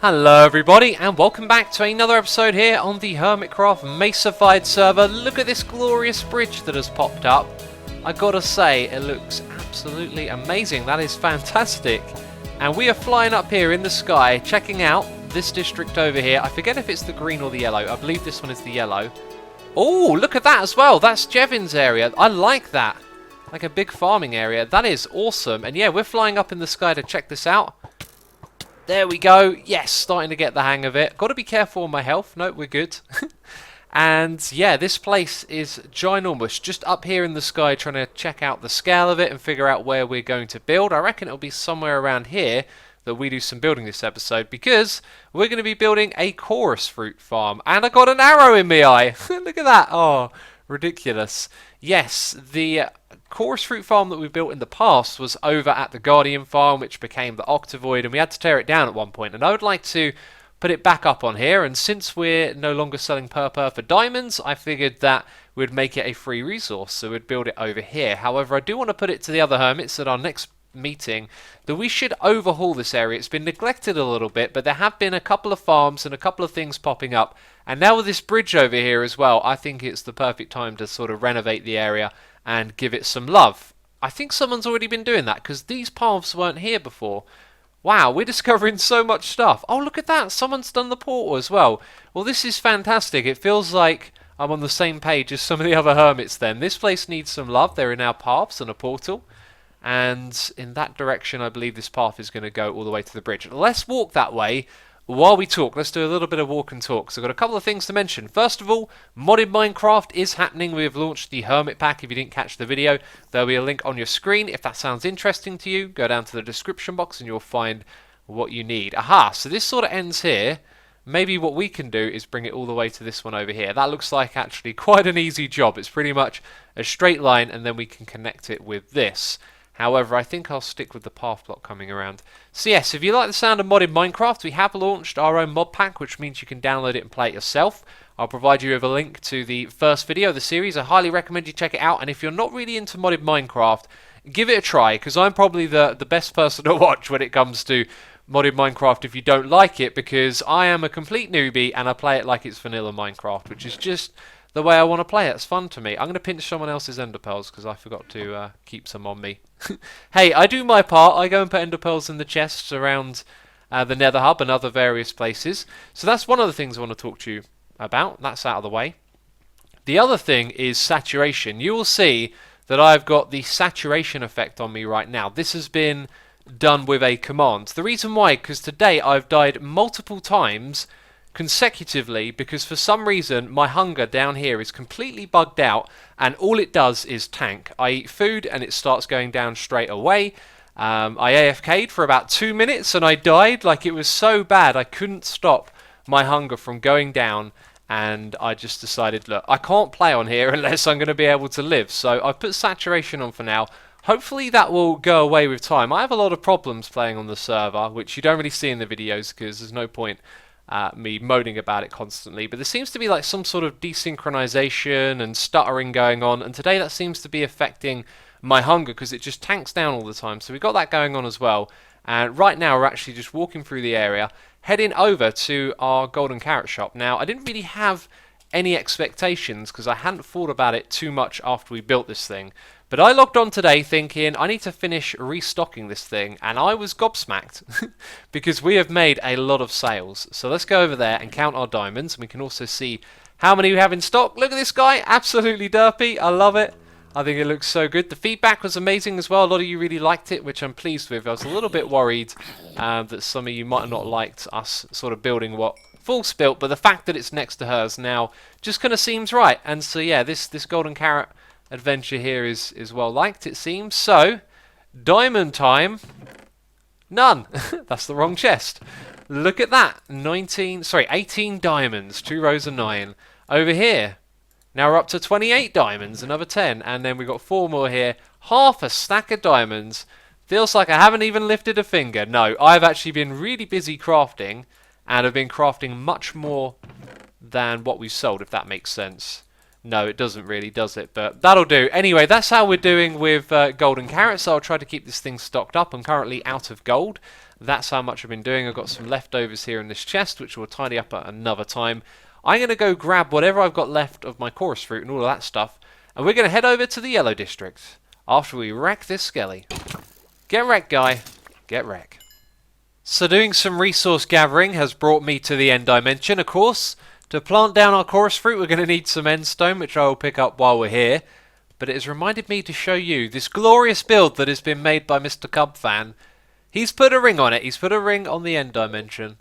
Hello everybody and welcome back to another episode here on the Hermitcraft Mesified server. Look at this glorious bridge that has popped up. I gotta say, it looks absolutely amazing. That is fantastic. And we are flying up here in the sky, checking out this district over here. I forget if it's the green or the yellow. I believe this one is the yellow. Oh, look at that as well. That's Jevin's area. I like that. Like a big farming area. That is awesome. And yeah, we're flying up in the sky to check this out. There we go. Yes, starting to get the hang of it. Got to be careful on my health. No, we're good. And yeah, this place is ginormous. Just up here in the sky trying to check out the scale of it and figure out where we're going to build. I reckon it'll be somewhere around here that we do some building this episode because we're going to be building a chorus fruit farm. And I got an arrow in my eye. Look at that. Oh, ridiculous. Yes, the chorus fruit farm that we built in the past was over at the Guardian farm, which became the Octavoid, and we had to tear it down at one point. And I would like to put it back up on here, and since we're no longer selling purple for diamonds, I figured that we'd make it a free resource, so we'd build it over here. However, I do want to put it to the other hermits at our next meeting that we should overhaul this area. It's been neglected a little bit, but there have been a couple of farms and a couple of things popping up, and now with this bridge over here as well, I think it's the perfect time to sort of renovate the area and give it some love. I think someone's already been doing that because these paths weren't here before. Wow, we're discovering so much stuff. Oh, look at that. Someone's done the portal as well. Well, this is fantastic. It feels like I'm on the same page as some of the other hermits then. This place needs some love. There are now paths and a portal. And in that direction, I believe this path is going to go all the way to the bridge. Let's walk that way. While we talk, let's do a little bit of walk and talk. So I've got a couple of things to mention. First of all, modded Minecraft is happening. We have launched the Hermitpack. If you didn't catch the video, there'll be a link on your screen. If that sounds interesting to you, go down to the description box and you'll find what you need. Aha, so this sort of ends here. Maybe what we can do is bring it all the way to this one over here. That looks like actually quite an easy job. It's pretty much a straight line and then we can connect it with this. However, I think I'll stick with the path block coming around. So yes, if you like the sound of modded Minecraft, we have launched our own mod pack, which means you can download it and play it yourself. I'll provide you with a link to the first video of the series. I highly recommend you check it out. And if you're not really into modded Minecraft, give it a try, because I'm probably the best person to watch when it comes to modded Minecraft if you don't like it, because I am a complete newbie and I play it like it's vanilla Minecraft, which is just the way I want to play it. It's fun to me. I'm going to pinch someone else's ender pearls because I forgot to keep some on me. Hey, I do my part. I go and put ender pearls in the chests around the nether hub and other various places. So that's one of the things I want to talk to you about. That's out of the way. The other thing is saturation. You will see that I've got the saturation effect on me right now. This has been done with a command. The reason why, because today I've died multiple times consecutively because for some reason my hunger down here is completely bugged out and all it does is tank. I eat food and it starts going down straight away. I AFK'd for about 2 minutes and I died. Like, it was so bad I couldn't stop my hunger from going down, and I just decided, look, I can't play on here unless I'm going to be able to live. So I put saturation on for now. Hopefully that will go away with time. I have a lot of problems playing on the server, which you don't really see in the videos because there's no point me moaning about it constantly, but there seems to be like some sort of desynchronization and stuttering going on, and today that seems to be affecting my hunger because it just tanks down all the time. So we've got that going on as well, and right now we're actually just walking through the area heading over to our golden carrot shop. Now, I didn't really have any expectations because I hadn't thought about it too much after we built this thing. But I logged on today thinking I need to finish restocking this thing, and I was gobsmacked because we have made a lot of sales. So let's go over there and count our diamonds, and we can also see how many we have in stock. Look at this guy, absolutely derpy. I love it. I think it looks so good. The feedback was amazing as well. A lot of you really liked it, which I'm pleased with. I was a little bit worried that some of you might have not liked us sort of building what Full's built, but the fact that it's next to hers now just kind of seems right. And so yeah, this golden carrot adventure here is well liked, it seems. So diamond time. None. That's the wrong chest. Look at that. 18 diamonds, 2 rows of 9 over here. Now we're up to 28 diamonds, another 10, and then we've got 4 more here. Half a stack of diamonds. Feels like I haven't even lifted a finger. No, I've actually been really busy crafting, and I've been crafting much more than what we've sold, if that makes sense. No, it doesn't really, does it? But that'll do. Anyway, that's how we're doing with golden carrots. So I'll try to keep this thing stocked up. I'm currently out of gold. That's how much I've been doing. I've got some leftovers here in this chest, which we'll tidy up at another time. I'm going to go grab whatever I've got left of my chorus fruit and all of that stuff, and we're going to head over to the yellow district after we wreck this skelly. Get wrecked, guy. Get wrecked. So doing some resource gathering has brought me to the end dimension, of course. To plant down our chorus fruit, we're going to need some end stone, which I will pick up while we're here. But it has reminded me to show you this glorious build that has been made by Mr. Cubfan. He's put a ring on it. He's put a ring on the end dimension.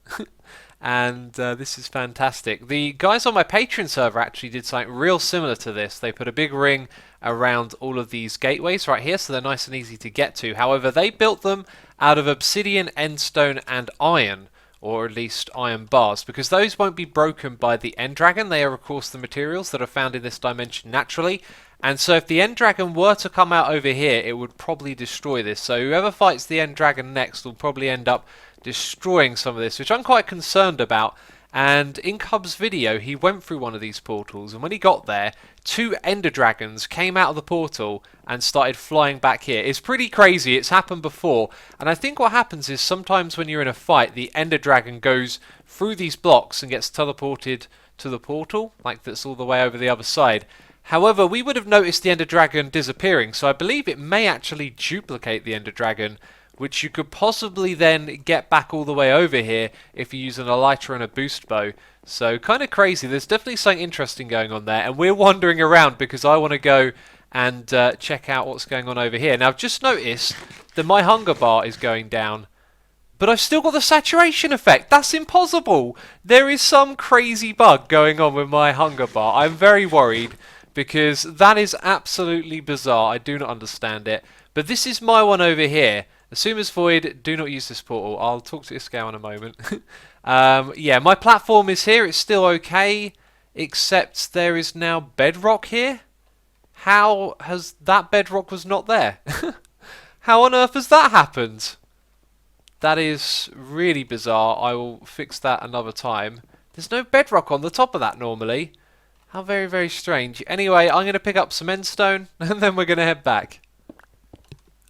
And this is fantastic. The guys on my Patreon server actually did something real similar to this. They put a big ring around all of these gateways right here, so they're nice and easy to get to. However, they built them out of obsidian, endstone, and iron, or at least iron bars, because those won't be broken by the end dragon. They are, of course, the materials that are found in this dimension naturally. And so if the end dragon were to come out over here, it would probably destroy this. So whoever fights the end dragon next will probably end up destroying some of this, which I'm quite concerned about. And in Cub's video, he went through one of these portals, and when he got there, 2 ender dragons came out of the portal and started flying back here. It's pretty crazy. It's happened before. And I think what happens is sometimes when you're in a fight, the ender dragon goes through these blocks and gets teleported to the portal, like that's all the way over the other side. However, we would have noticed the ender dragon disappearing, so I believe it may actually duplicate the ender dragon, which you could possibly then get back all the way over here if you use an elytra and a boost bow. So kind of crazy. There's definitely something interesting going on there, and we're wandering around because I want to go and check out what's going on over here. Now, I've just noticed that my hunger bar is going down, but I've still got the saturation effect. That's impossible. There is some crazy bug going on with my hunger bar. I'm very worried because that is absolutely bizarre. I do not understand it. But this is my one over here. xisumavoid, do not use this portal. I'll talk to this guy in a moment. Yeah, my platform is here. It's still okay, except there is now bedrock here. How has that bedrock was not there? How on earth has that happened? That is really bizarre. I will fix that another time. There's no bedrock on the top of that normally. How very, very strange. Anyway, I'm going to pick up some endstone and then we're going to head back.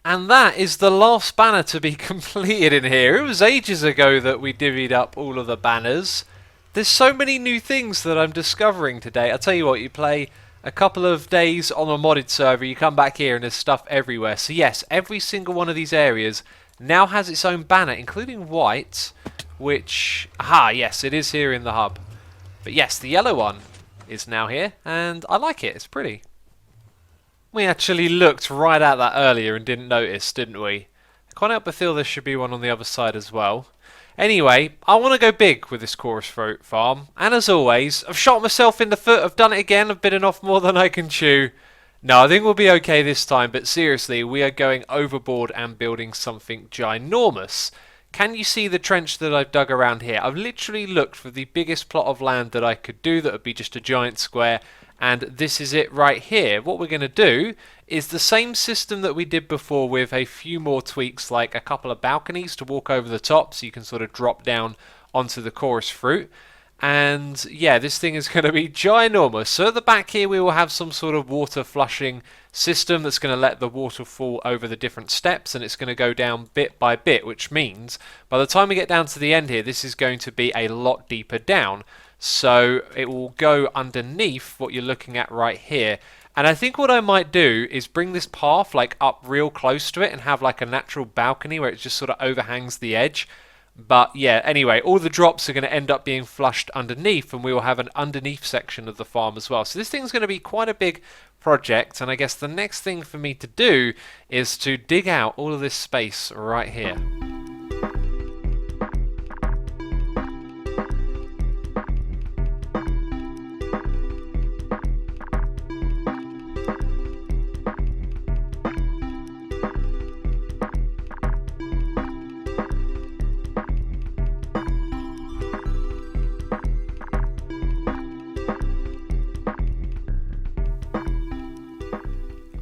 And that is the last banner to be completed in here. It was ages ago that we divvied up all of the banners. There's so many new things that I'm discovering today. I'll tell you what, you play a couple of days on a modded server, you come back here and there's stuff everywhere. So yes, every single one of these areas now has its own banner, including white, which, aha, yes, it is here in the hub. But yes, the yellow one is now here, and I like it. It's pretty. We actually looked right at that earlier and didn't notice, didn't we? I can't help but feel there should be one on the other side as well. Anyway, I want to go big with this chorus fruit farm, and as always, I've shot myself in the foot. I've done it again. I've bitten off more than I can chew. No, I think we'll be okay this time, but seriously, we are going overboard and building something ginormous. Can you see the trench that I've dug around here? I've literally looked for the biggest plot of land that I could do that would be just a giant square, and this is it right here. What we're going to do is the same system that we did before with a few more tweaks, like a couple of balconies to walk over the top so you can sort of drop down onto the chorus fruit. And yeah, this thing is going to be ginormous. So at the back here we will have some sort of water flushing system that's going to let the water fall over the different steps, and it's going to go down bit by bit, which means by the time we get down to the end here, this is going to be a lot deeper down. So it will go underneath what you're looking at right here. And I think what I might do is bring this path like up real close to it and have like a natural balcony where it just sort of overhangs the edge. But yeah, anyway, all the drops are going to end up being flushed underneath, and we will have an underneath section of the farm as well. So this thing's going to be quite a big project, and I guess the next thing for me to do is to dig out all of this space right here.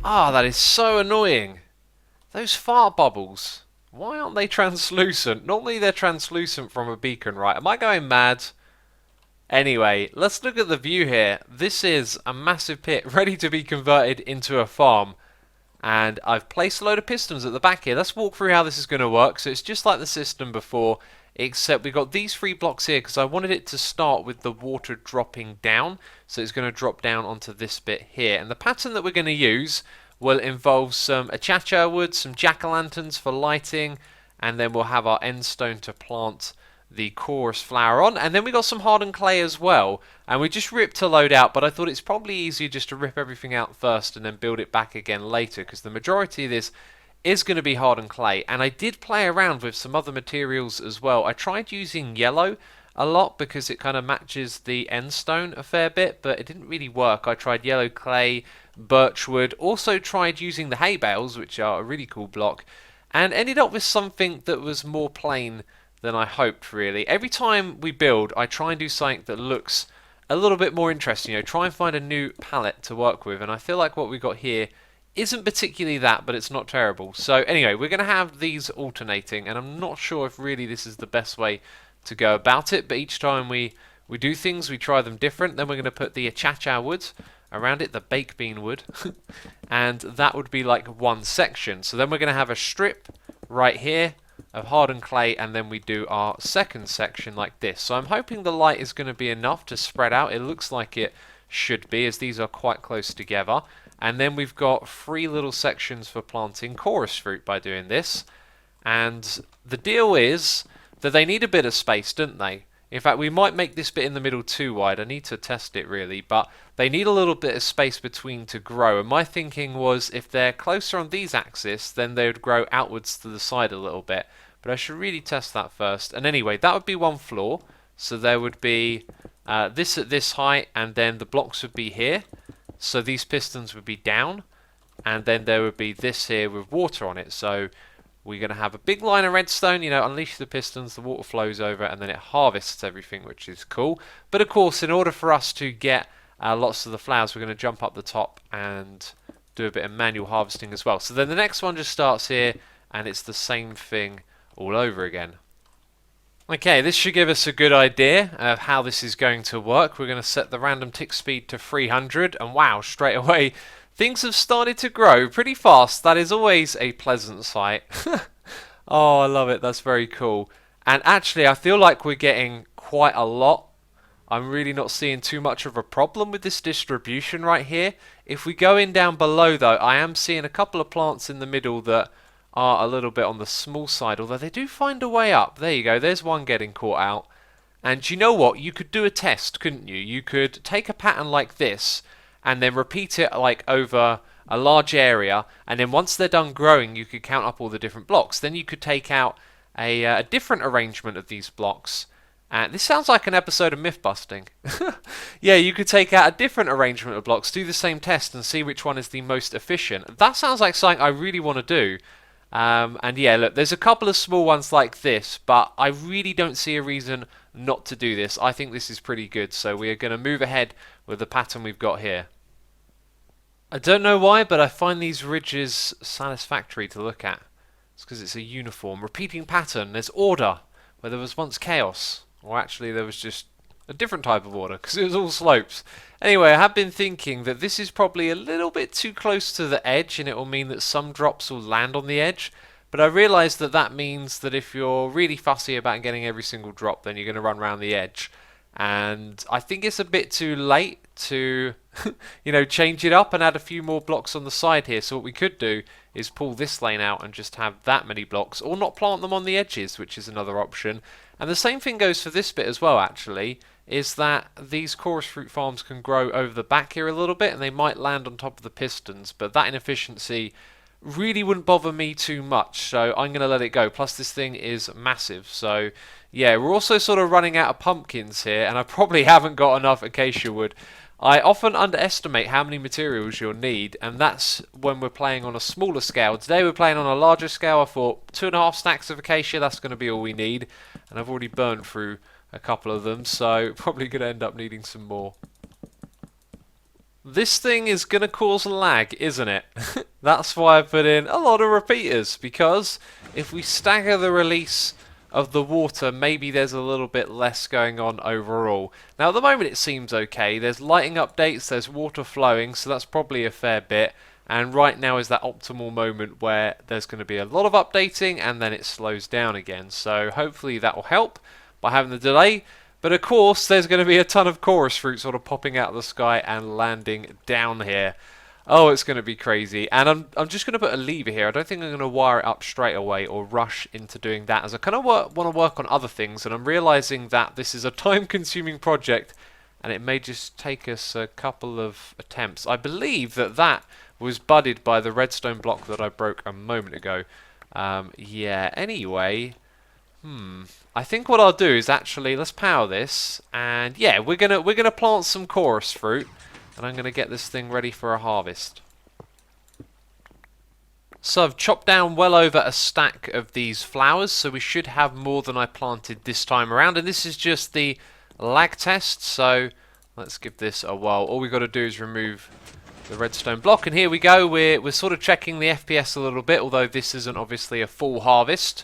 Ah, that is so annoying. Those fart bubbles. Why aren't they translucent? Normally they're translucent from a beacon, right? Am I going mad? Anyway, let's look at the view here. This is a massive pit ready to be converted into a farm. And I've placed a load of pistons at the back here. Let's walk through how this is going to work. So it's just like the system before, except we've got these 3 blocks here because I wanted it to start with the water dropping down. So it's going to drop down onto this bit here. And the pattern that we're going to use will involve some achacha wood, some jack-o'-lanterns for lighting, and then we'll have our end stone to plant the chorus flower on, and then we got some hardened clay as well, and we just ripped a load out, but I thought it's probably easier just to rip everything out first and then build it back again later, because the majority of this is going to be hardened clay. And I did play around with some other materials as well. I tried using yellow a lot because it kind of matches the end stone a fair bit, but it didn't really work. I tried yellow clay, birchwood, also tried using the hay bales, which are a really cool block, and ended up with something that was more plain than I hoped, really. Every time we build, I try and do something that looks a little bit more interesting, try and find a new palette to work with, and I feel like what we got here isn't particularly that, but it's not terrible. So anyway, we're going to have these alternating, and I'm not sure if really this is the best way to go about it, but each time we do things, we try them different. Then we're going to put the achacha wood around it, the baked bean wood, and that would be like one section. So then we're going to have a strip right here of hardened clay, and then we do our second section like this. So I'm hoping the light is going to be enough to spread out. It looks like it should be, as these are quite close together. And then we've got 3 little sections for planting chorus fruit by doing this. And the deal is that they need a bit of space, don't they? In fact, we might make this bit in the middle too wide. I need to test it really, but they need a little bit of space between to grow. And my thinking was if they're closer on these axes, then they would grow outwards to the side a little bit. But I should really test that first. And anyway, that would be one floor. So there would be this at this height, and then the blocks would be here. So these pistons would be down, and then there would be this here with water on it. So we're going to have a big line of redstone, unleash the pistons, the water flows over, and then it harvests everything, which is cool. But of course, in order for us to get lots of the flowers, we're going to jump up the top and do a bit of manual harvesting as well. So then the next one just starts here, and it's the same thing all over again. Okay, this should give us a good idea of how this is going to work. We're going to set the random tick speed to 300, and wow, straight away things have started to grow pretty fast. That is always a pleasant sight. Oh, I love it. That's very cool. And actually, I feel like we're getting quite a lot. I'm really not seeing too much of a problem with this distribution right here. If we go in down below, though, I am seeing a couple of plants in the middle that are a little bit on the small side, although they do find a way up. There you go. There's one getting caught out. And you know what? You could do a test, couldn't you? You could take a pattern like this and then repeat it like over a large area, and then once they're done growing, you could count up all the different blocks. Then you could take out a different arrangement of these blocks. This sounds like an episode of Mythbusting. Yeah, you could take out a different arrangement of blocks, do the same test, and see which one is the most efficient. That sounds like something I really want to do. And yeah, look, there's a couple of small ones like this, but I really don't see a reason not to do this. I think this is pretty good, so we are going to move ahead with the pattern we've got here. I don't know why, but I find these ridges satisfactory to look at. It's because it's a uniform, repeating pattern. There's order where there was once chaos. Or actually, there was just a different type of order, because it was all slopes. Anyway, I have been thinking that this is probably a little bit too close to the edge, and it will mean that some drops will land on the edge. But I realised that that means that if you're really fussy about getting every single drop, then you're going to run around the edge. And I think it's a bit too late to change it up and add a few more blocks on the side here. So what we could do is pull this lane out and just have that many blocks, or not plant them on the edges, which is another option. And the same thing goes for this bit as well, actually, is that these chorus fruit farms can grow over the back here a little bit, and they might land on top of the pistons, but that inefficiency really wouldn't bother me too much, so I'm going to let it go. Plus this thing is massive, so yeah, we're also sort of running out of pumpkins here, and I probably haven't got enough acacia wood. I often underestimate how many materials you'll need, and that's when we're playing on a smaller scale. Today we're playing on a larger scale. I thought 2.5 stacks of acacia, that's going to be all we need, and I've already burned through a couple of them, so probably going to end up needing some more. This thing is going to cause lag, isn't it? That's why I put in a lot of repeaters, because if we stagger the release of the water, maybe there's a little bit less going on overall. Now at the moment it seems okay. There's lighting updates, there's water flowing, so that's probably a fair bit. And right now is that optimal moment where there's going to be a lot of updating and then it slows down again. So hopefully that will help by having the delay. But of course there's going to be a ton of chorus fruit sort of popping out of the sky and landing down here. Oh, it's going to be crazy. And I'm just going to put a lever here. I don't think I'm going to wire it up straight away or rush into doing that, as I kind of want to work on other things, and I'm realizing that this is a time-consuming project and it may just take us a couple of attempts. I believe that was budded by the redstone block that I broke a moment ago. Yeah, anyway, I think what I'll do is actually, let's power this, and yeah, we're gonna plant some chorus fruit, and I'm gonna get this thing ready for a harvest. So I've chopped down well over a stack of these flowers, so we should have more than I planted this time around, and this is just the lag test, so let's give this a whirl. All we got to do is remove the redstone block, and here we go. We're sort of checking the FPS a little bit, although this isn't obviously a full harvest,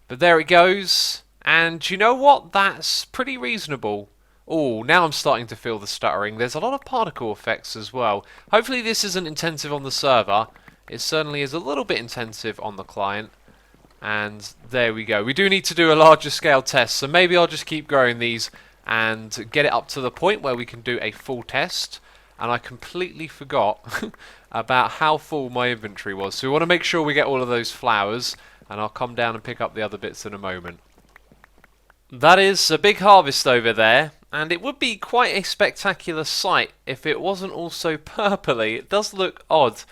but there it goes. And you know what, that's pretty reasonable. Oh, now I'm starting to feel the stuttering. There's a lot of particle effects as well. Hopefully this isn't intensive on the server. It certainly is a little bit intensive on the client. And there we go. We do need to do a larger scale test, so maybe I'll just keep growing these and get it up to the point where we can do a full test. And I completely forgot about how full my inventory was. So we want to make sure we get all of those flowers, and I'll come down and pick up the other bits in a moment. That is a big harvest over there, and it would be quite a spectacular sight if it wasn't also purpley. It does look odd,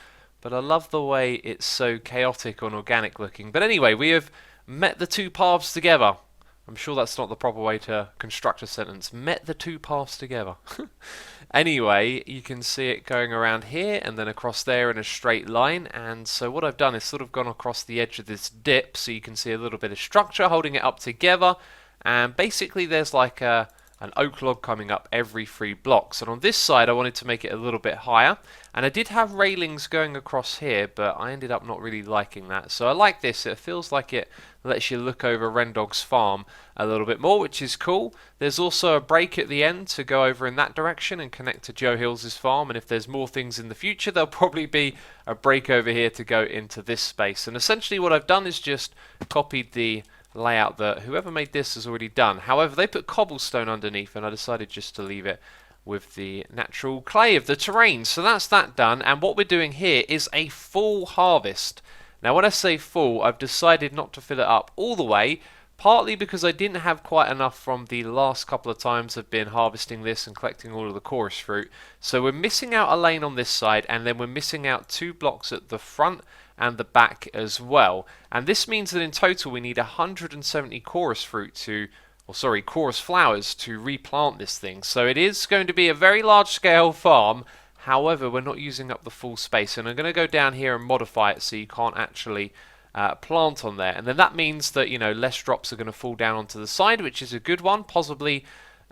but I love the way it's so chaotic and organic looking. But anyway, we have met the two paths together. I'm sure that's not the proper way to construct a sentence. Met the two paths together. Anyway, you can see it going around here and then across there in a straight line. And so what I've done is sort of gone across the edge of this dip, so you can see a little bit of structure holding it up together. And basically there's like an oak log coming up every 3 blocks. And on this side I wanted to make it a little bit higher. And I did have railings going across here, but I ended up not really liking that. So I like this. It feels like it lets you look over Rendog's farm a little bit more, which is cool. There's also a break at the end to go over in that direction and connect to Joe Hills' farm. And if there's more things in the future, there'll probably be a break over here to go into this space. And essentially what I've done is just copied the layout that whoever made this has already done. However, they put cobblestone underneath, and I decided just to leave it with the natural clay of the terrain. So that's that done, and what we're doing here is a full harvest. Now when I say full, I've decided not to fill it up all the way, partly because I didn't have quite enough from the last couple of times I've been harvesting this and collecting all of the chorus fruit. So we're missing out a lane on this side, and then we're missing out 2 blocks at the front and the back as well. And this means that in total we need 170 chorus flowers to replant this thing. So it is going to be a very large scale farm. However, we're not using up the full space, and I'm going to go down here and modify it so you can't actually plant on there. And then that means that, you know, less drops are going to fall down onto the side, which is a good one. Possibly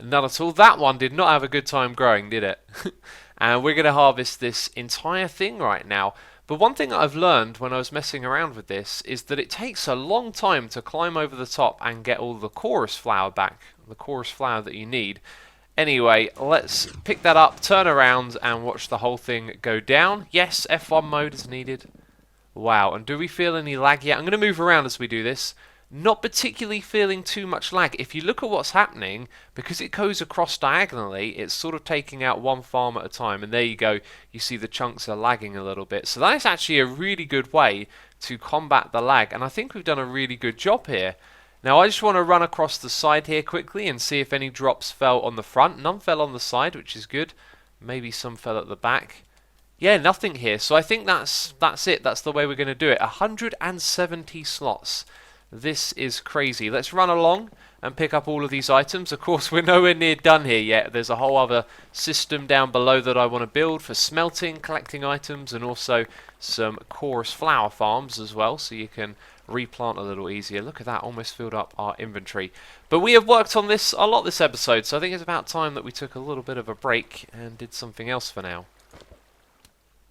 none at all. That one did not have a good time growing, did it? And we're going to harvest this entire thing right now. But one thing that I've learned when I was messing around with this is that it takes a long time to climb over the top and get all the chorus flower back, the chorus flower that you need. Anyway, let's pick that up, turn around, and watch the whole thing go down. Yes, F1 mode is needed. Wow, and do we feel any lag yet? I'm going to move around as we do this. Not particularly feeling too much lag. If you look at what's happening, because it goes across diagonally, it's sort of taking out one farm at a time, and there you go, you see the chunks are lagging a little bit. So that is actually a really good way to combat the lag, and I think we've done a really good job here. Now I just want to run across the side here quickly and see if any drops fell on the front. None fell on the side, which is good. Maybe some fell at the back. Yeah, nothing here. So I think that's it. That's the way we're going to do it. 170 slots. This is crazy. Let's run along and pick up all of these items. Of course, we're nowhere near done here yet. There's a whole other system down below that I want to build for smelting, collecting items, and also some chorus flower farms as well, so you can replant a little easier. Look at that, almost filled up our inventory. But we have worked on this a lot this episode, so I think it's about time that we took a little bit of a break and did something else for now.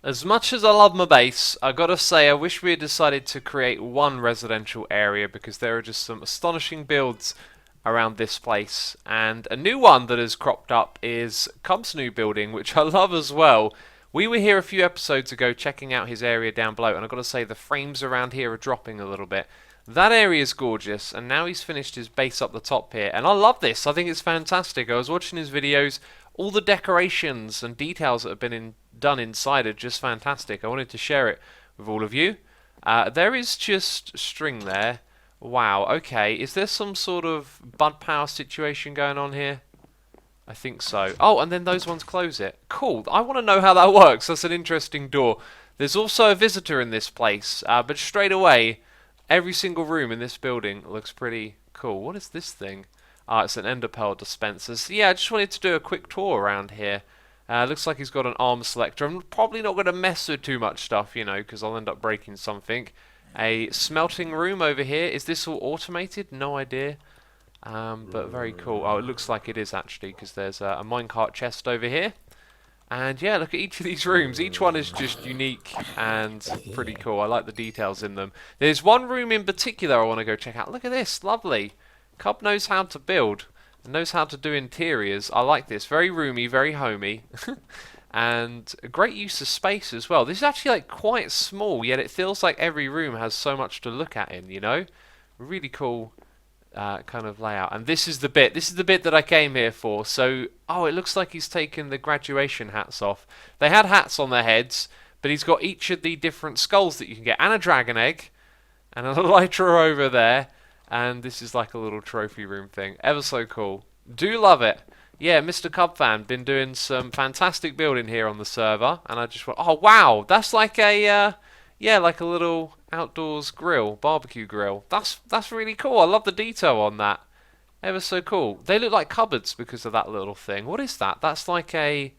As much as I love my base, I gotta say I wish we had decided to create one residential area, because there are just some astonishing builds around this place. And a new one that has cropped up is Cub's new building, which I love as well, We were here a few episodes ago checking out his area down below, and I've got to say the frames around here are dropping a little bit. That area is gorgeous, and now he's finished his base up the top here, and I love this. I think it's fantastic. I was watching his videos. All the decorations and details that have been done inside are just fantastic. I wanted to share it with all of you. There is just string there. Wow, okay. Is there some sort of bud power situation going on here? I think so. Oh, and then those ones close it. Cool. I want to know how that works. That's an interesting door. There's also a visitor in this place, but straight away, every single room in this building looks pretty cool. What is this thing? It's an ender pearl dispenser. So yeah, I just wanted to do a quick tour around here. Looks like he's got an arm selector. I'm probably not going to mess with too much stuff, you know, because I'll end up breaking something. A smelting room over here. Is this all automated? No idea. But very cool. Oh, it looks like it is actually, because there's a minecart chest over here. And yeah, look at each of these rooms. Each one is just unique and pretty cool. I like the details in them. There's one room in particular I want to go check out. Look at this. Lovely. Cub knows how to build. Knows how to do interiors. I like this. Very roomy, very homey. And a great use of space as well. This is actually like quite small, yet it feels like every room has so much to look at in, you know? Really cool kind of layout. And this is the bit. This is the bit that I came here for. So, oh, it looks like he's taken the graduation hats off. They had hats on their heads, but he's got each of the different skulls that you can get. And a dragon egg. And a elytra over there. And this is like a little trophy room thing. Ever so cool. Do love it. Yeah, Mr. Cub fan, been doing some fantastic building here on the server, and I just went, oh wow, that's like a, yeah, like a little outdoors grill, barbecue grill. That's really cool. I love the detail on that. Ever so cool. They look like cupboards because of that little thing. What is that? That's like a,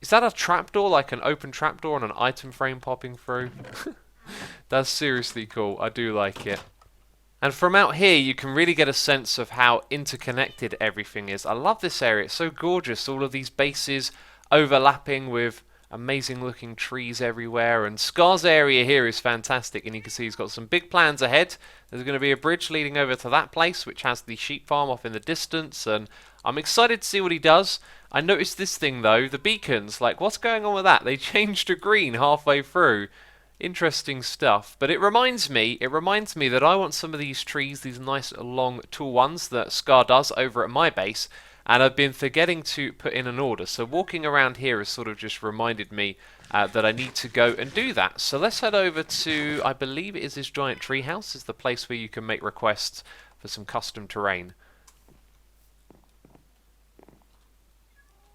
is that a trapdoor, like an open trapdoor and an item frame popping through? That's seriously cool. I do like it. And from out here, you can really get a sense of how interconnected everything is. I love this area. It's so gorgeous. All of these bases overlapping with amazing looking trees everywhere. And Scar's area here is fantastic. And you can see he's got some big plans ahead. There's going to be a bridge leading over to that place, which has the sheep farm off in the distance. And I'm excited to see what he does. I noticed this thing, though. The beacons. Like, what's going on with that? They changed to green halfway through. Interesting stuff, but it reminds me that I want some of these trees, these nice long tall ones that Scar does over at my base, and I've been forgetting to put in an order. So walking around here has sort of just reminded me that I need to go and do that. So let's head over to, I believe it is this giant tree house, is the place where you can make requests for some custom terrain.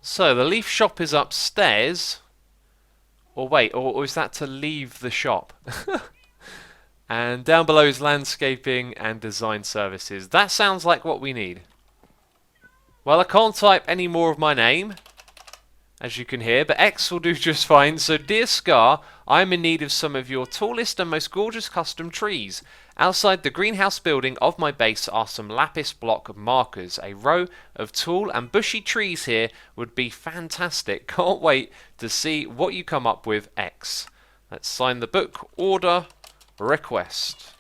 So the leaf shop is upstairs. Or wait, or is that to leave the shop? And down below is landscaping and design services. That sounds like what we need. Well, I can't type any more of my name, as you can hear, but X will do just fine. So, dear Scar, I'm in need of some of your tallest and most gorgeous custom trees. Outside the greenhouse building of my base are some lapis block markers. A row of tall and bushy trees here would be fantastic. Can't wait to see what you come up with, X. Let's sign the book. Order. Request.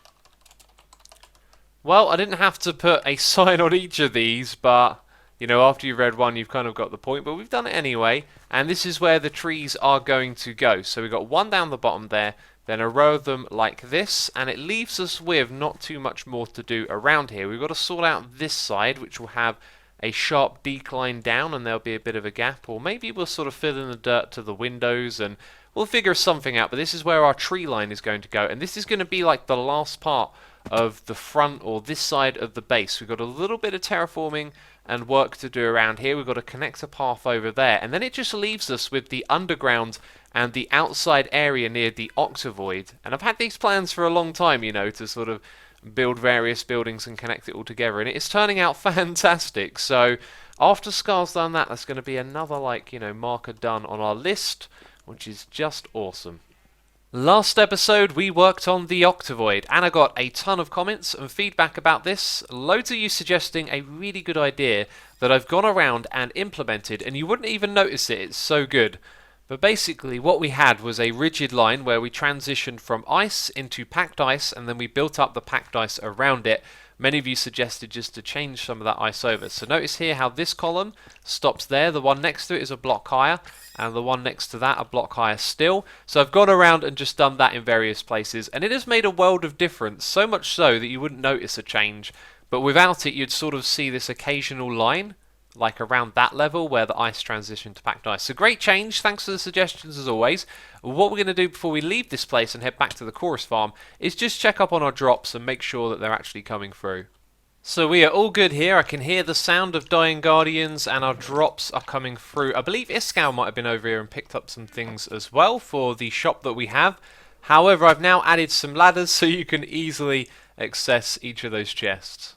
Well, I didn't have to put a sign on each of these, but, you know, after you've read one, you've kind of got the point. But we've done it anyway. And this is where the trees are going to go. So we've got one down the bottom there. Then a row of them like this, and it leaves us with not too much more to do around here. We've got to sort out this side, which will have a sharp decline down, and there'll be a bit of a gap, or maybe we'll sort of fill in the dirt to the windows, and we'll figure something out. But this is where our tree line is going to go, and this is going to be like the last part of the front or this side of the base. We've got a little bit of terraforming and work to do around here. We've got to connect a path over there, and then it just leaves us with the underground and the outside area near the Octavoid. And I've had these plans for a long time, you know, to sort of build various buildings and connect it all together, and it's turning out fantastic. So after Scar's done that, that's going to be another, like, you know, marker done on our list, which is just awesome. Last episode we worked on the Octavoid, and I got a ton of comments and feedback about this. Loads of you suggesting a really good idea that I've gone around and implemented, and you wouldn't even notice it, it's so good. But basically what we had was a rigid line where we transitioned from ice into packed ice, and then we built up the packed ice around it many of you suggested just to change some of that ice over. So notice here how this column stops there, the one next to it is a block higher, and the one next to that a block higher still. So I've gone around and just done that in various places, and it has made a world of difference, so much so that you wouldn't notice a change, but without it you'd sort of see this occasional line like around that level where the ice transitioned to packed ice. So great change, thanks for the suggestions as always. What we're going to do before we leave this place and head back to the chorus farm is just check up on our drops and make sure that they're actually coming through. So we are all good here. I can hear the sound of dying guardians and our drops are coming through. I believe Iskau might have been over here and picked up some things as well for the shop that we have. However, I've now added some ladders so you can easily access each of those chests.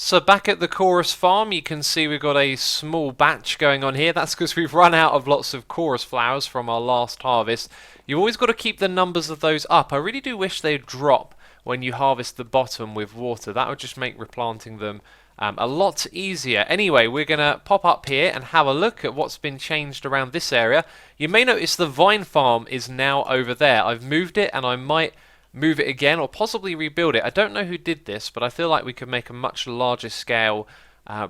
So back at the chorus farm, you can see we've got a small batch going on here. That's because we've run out of lots of chorus flowers from our last harvest. You've always got to keep the numbers of those up. I really do wish they'd drop when you harvest the bottom with water. That would just make replanting them a lot easier. Anyway, we're going to pop up here and have a look at what's been changed around this area. You may notice the vine farm is now over there. I've moved it and I might move it again or possibly rebuild it. I don't know who did this, but I feel like we could make a much larger scale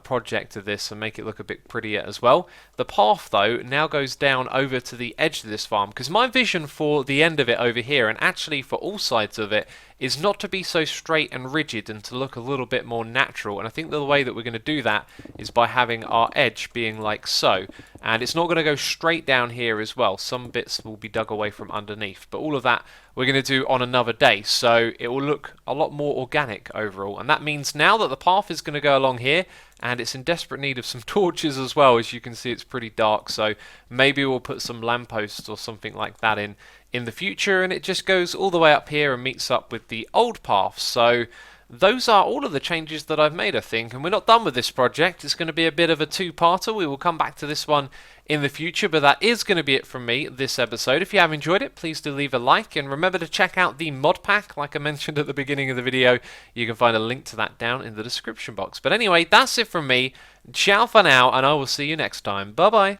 project of this and make it look a bit prettier as well. The path though now goes down over to the edge of this farm, because my vision for the end of it over here, and actually for all sides of it, is not to be so straight and rigid and to look a little bit more natural. And I think the way that we're going to do that is by having our edge being like so. And it's not going to go straight down here as well. Some bits will be dug away from underneath, but all of that we're going to do on another day, so it will look a lot more organic overall. And that means now that the path is going to go along here, and it's in desperate need of some torches as well. As you can see, it's pretty dark, so maybe we'll put some lampposts or something like that in the future, and it just goes all the way up here and meets up with the old path. So those are all of the changes that I've made, I think, and we're not done with this project. It's going to be a bit of a two-parter. We will come back to this one in the future, but that is going to be it from me this episode. If you have enjoyed it, please do leave a like, and remember to check out the Modpack, like I mentioned at the beginning of the video. You can find a link to that down in the description box. But anyway, that's it from me. Ciao for now, and I will see you next time. Bye-bye.